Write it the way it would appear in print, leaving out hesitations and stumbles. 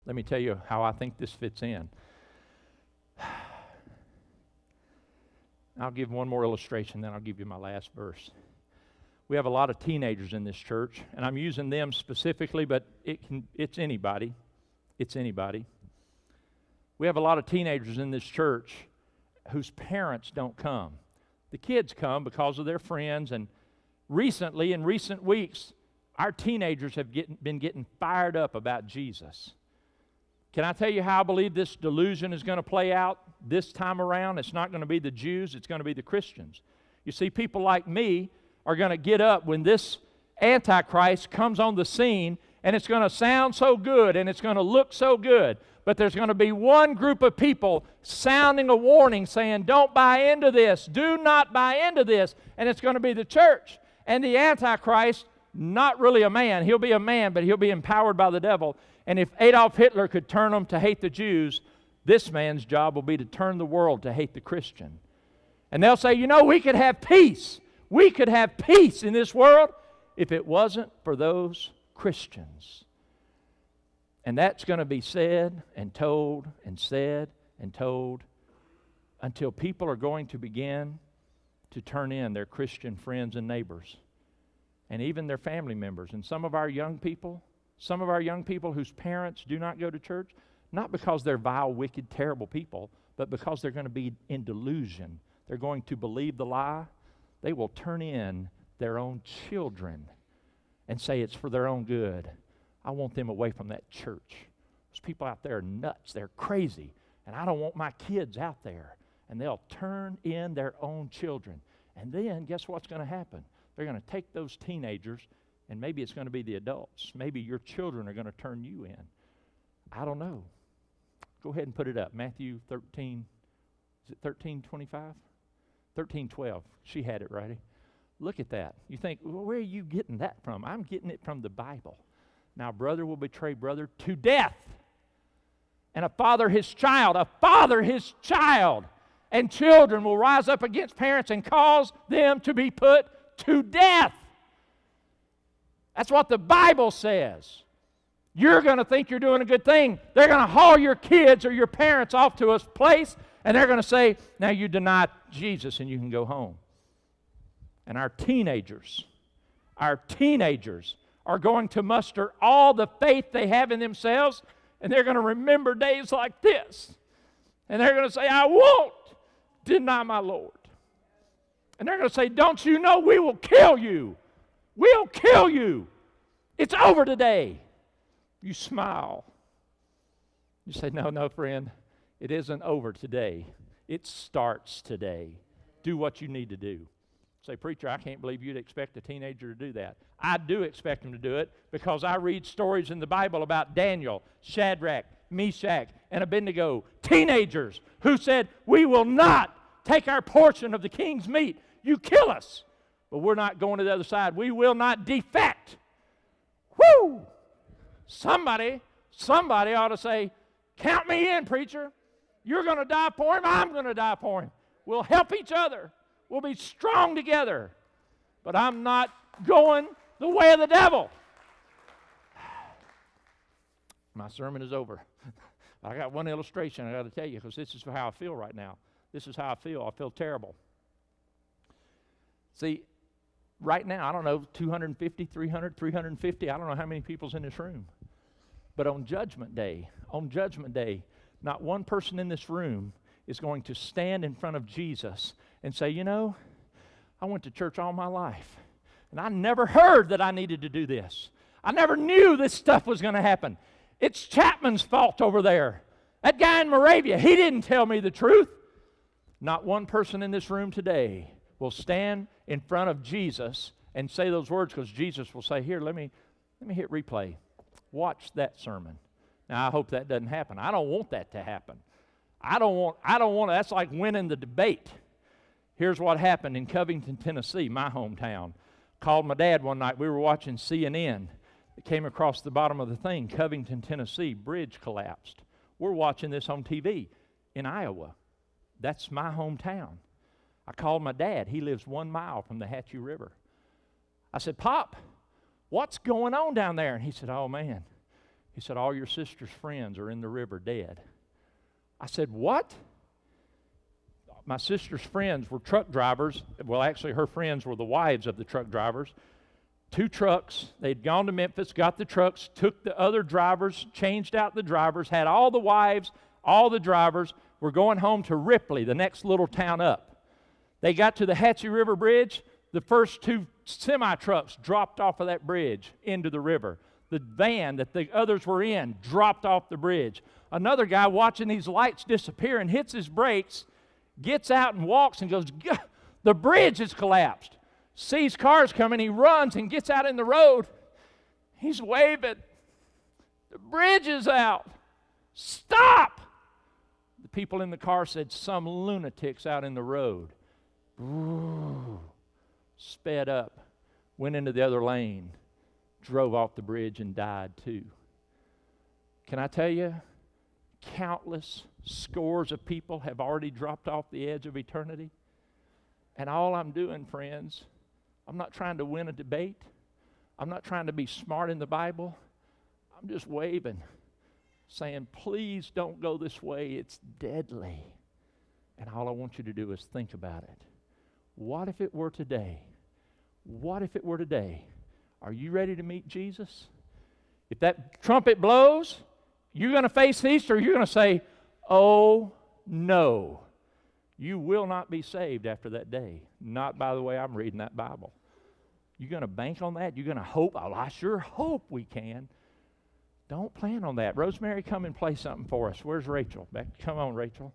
Let me tell you how I think this fits in. I'll give one more illustration, then I'll give you my last verse. We have a lot of teenagers in this church, and I'm using them specifically, but it's anybody. It's anybody. We have a lot of teenagers in this church whose parents don't come. The kids come because of their friends, and recently, in recent weeks, our teenagers have been getting fired up about Jesus. Can I tell you how I believe this delusion is going to play out this time around? It's not going to be the Jews, it's going to be the Christians. You see, people like me are going to get up when this Antichrist comes on the scene, and it's going to sound so good, and it's going to look so good. But there's going to be one group of people sounding a warning saying, don't buy into this, do not buy into this, and it's going to be the church. And the Antichrist, not really a man, he'll be a man, but he'll be empowered by the devil. And if Adolf Hitler could turn them to hate the Jews, this man's job will be to turn the world to hate the Christian. And they'll say, you know, we could have peace. We could have peace in this world if it wasn't for those Christians. And that's going to be said and told and said and told until people are going to begin to turn in their Christian friends and neighbors and even their family members. And some of our young people whose parents do not go to church, not because they're vile, wicked, terrible people, but because they're going to be in delusion. They're going to believe the lie. They will turn in their own children and say it's for their own good. I want them away from that church. Those people out there are nuts. They're crazy. And I don't want my kids out there. And they'll turn in their own children. And then guess what's going to happen? They're going to take those teenagers, and maybe it's going to be the adults. Maybe your children are going to turn you in. I don't know. Go ahead and put it up. Matthew 13, is it 13:25? 13:12. She had it, righty. Look at that. You think, well, where are you getting that from? I'm getting it from the Bible. Now, brother will betray brother to death. And a father his child. And children will rise up against parents and cause them to be put to death. That's what the Bible says. You're going to think you're doing a good thing. They're going to haul your kids or your parents off to a place, and they're going to say, now you deny Jesus and you can go home. And our teenagers are going to muster all the faith they have in themselves, and they're going to remember days like this. And they're going to say, I won't deny my Lord. And they're going to say, don't you know we will kill you? We'll kill you. It's over today. You smile. You say, no, friend, it isn't over today. It starts today. Do what you need to do. Say, preacher, I can't believe you'd expect a teenager to do that. I do expect them to do it because I read stories in the Bible about Daniel, Shadrach, Meshach, and Abednego, teenagers who said, we will not take our portion of the king's meat. You kill us, but we're not going to the other side. We will not defect. Woo! Somebody ought to say, count me in, preacher. You're going to die for him. I'm going to die for him. We'll help each other. We'll be strong together. But I'm not going the way of the devil. My sermon is over. I got one illustration I got to tell you because this is how I feel right now. This is how I feel. I feel terrible. See, right now, I don't know, 250, 300, 350, I don't know how many people's in this room. But on Judgment Day, not one person in this room is going to stand in front of Jesus and say, you know, I went to church all my life, and I never heard that I needed to do this. I never knew this stuff was going to happen. It's Chapman's fault over there. That guy in Moravia, he didn't tell me the truth. Not one person in this room today will stand in front of Jesus and say those words because Jesus will say, here, let me hit replay. Watch that sermon. Now, I hope that doesn't happen. I don't want that to happen. I don't want, that's like winning the debate. Here's what happened in Covington, Tennessee, my hometown. Called my dad one night. We were watching CNN. It came across the bottom of the thing. Covington, Tennessee, bridge collapsed. We're watching this on TV in Iowa. That's my hometown. I called my dad. He lives 1 mile from the Hatchie River. I said, Pop, what's going on down there? And he said, oh, man. He said, all your sister's friends are in the river dead. I said, what? My sister's friends were truck drivers. Well, actually, her friends were the wives of the truck drivers. 2 trucks. They'd gone to Memphis, got the trucks, took the other drivers, changed out the drivers, had all the wives, all the drivers, were going home to Ripley, the next little town up. They got to the Hatchie River Bridge. The first 2 semi-trucks dropped off of that bridge into the river. The van that the others were in dropped off the bridge. Another guy watching these lights disappear and hits his brakes, gets out and walks and goes, the bridge has collapsed. Sees cars coming, he runs and gets out in the road. He's waving. The bridge is out. Stop! The people in the car said, some lunatics out in the road. Ooh. Sped up, went into the other lane, drove off the bridge and died too. Can I tell you, countless scores of people have already dropped off the edge of eternity. And all I'm doing, friends, I'm not trying to win a debate. I'm not trying to be smart in the Bible. I'm just waving, saying, please don't go this way. It's deadly. And all I want you to do is think about it. What if it were today? What if it were today? Are you ready to meet Jesus? If that trumpet blows, you're going to face Easter, or you're going to say, oh no, you will not be saved after that day. Not by the way I'm reading that Bible. You're going to bank on that? You're going to hope? Oh, I sure hope we can. Don't plan on that. Rosemary, come and play something for us. Where's Rachel? Come on, Rachel.